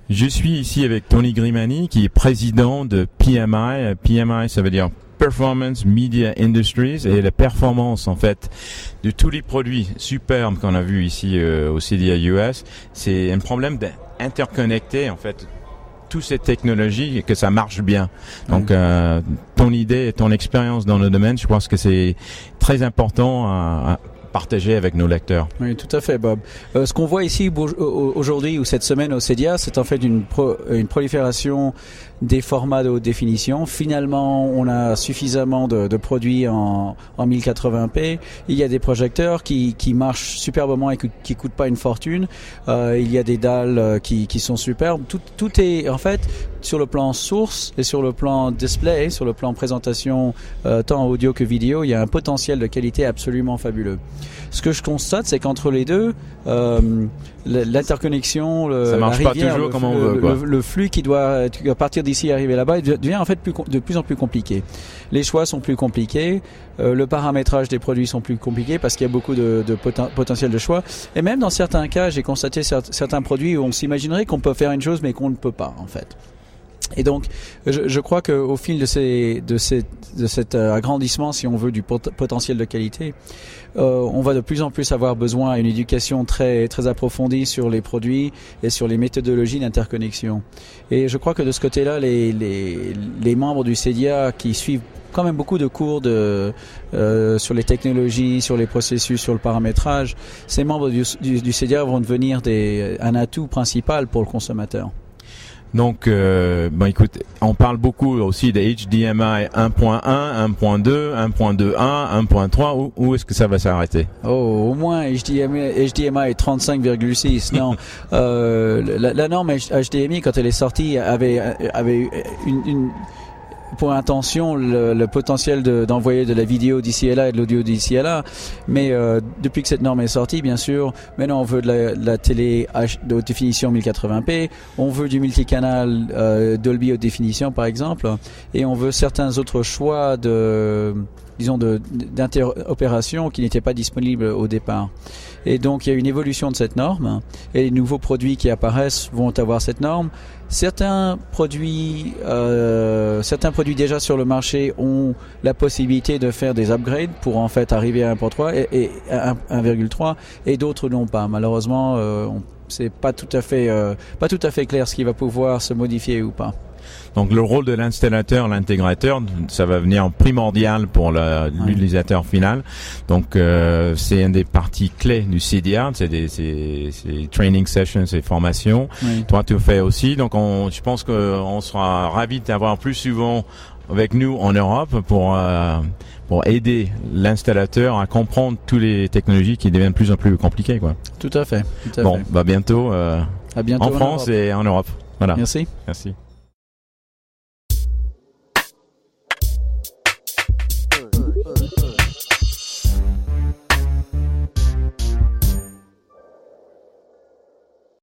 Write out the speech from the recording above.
Je suis ici avec Tony Grimani, qui est président de PMI. PMI, ça veut dire Performance Media Industries, et la performance, en fait, de tous les produits superbes qu'on a vus ici au CDA US. C'est un problème d'interconnecter, en fait, toutes ces technologies et que ça marche bien. Donc, ton idée et ton expérience dans le domaine, je pense que c'est très important à partager avec nos lecteurs. Oui, tout à fait, Bob. Ce qu'on voit ici aujourd'hui ou cette semaine au CEDIA, c'est en fait une prolifération des formats de haute définition. Finalement, on a suffisamment de produits en 1080p. Il y a des projecteurs qui marchent superbement et qui coûtent pas une fortune. Il y a des dalles qui sont superbes. Tout est en fait sur le plan source et sur le plan display, sur le plan présentation tant audio que vidéo, il y a un potentiel de qualité absolument fabuleux. Ce que je constate, c'est qu'entre les deux, l'interconnexion, ça marche la rivière, pas toujours comme on veut, quoi. Le flux qui doit partir d'ici et arriver là-bas devient en fait de plus en plus compliqué. Les choix sont plus compliqués, le paramétrage des produits sont plus compliqués parce qu'il y a beaucoup de potentiel de choix. Et même dans certains cas, j'ai constaté certains produits où on s'imaginerait qu'on peut faire une chose mais qu'on ne peut pas en fait. Et donc, je crois qu'au fil de cet agrandissement, si on veut, du potentiel de qualité, on va de plus en plus avoir besoin d'une éducation très, très approfondie sur les produits et sur les méthodologies d'interconnexion. Et je crois que de ce côté-là, les membres du CEDIA qui suivent quand même beaucoup de cours sur les technologies, sur les processus, sur le paramétrage, ces membres du CEDIA vont devenir un atout principal pour le consommateur. Donc, écoute, on parle beaucoup aussi de HDMI 1.1, 1.2, 1.2.1, 1.3. Où est-ce que ça va s'arrêter? Oh, au moins HDMI 35,6. Non, la norme HDMI, quand elle est sortie, avait pour intention le potentiel d'envoyer de la vidéo d'ici et là et de l'audio d'ici et là, mais depuis que cette norme est sortie, bien sûr, maintenant on veut de la télé de haute définition 1080p, on veut du multicanal Dolby haute définition par exemple, et on veut certains autres choix d'interopération qui n'étaient pas disponibles au départ. Et donc il y a une évolution de cette norme et les nouveaux produits qui apparaissent vont avoir cette norme. Certains produits déjà sur le marché ont la possibilité de faire des upgrades pour en fait arriver à 1.3 et 1.3 et d'autres n'ont pas. Malheureusement, c'est pas tout à fait clair ce qui va pouvoir se modifier ou pas. Donc le rôle de l'installateur, l'intégrateur, ça va venir primordial pour l'utilisateur final. Donc c'est une des parties clés du CDR, c'est training sessions, c'est formations. Oui. Toi tu fais aussi. Donc je pense qu'on sera ravis d'avoir plus souvent avec nous en Europe pour aider l'installateur à comprendre toutes les technologies qui deviennent de plus en plus compliquées, quoi. Tout à fait. Bientôt, à bientôt en France et en Europe. Voilà. Merci. Merci.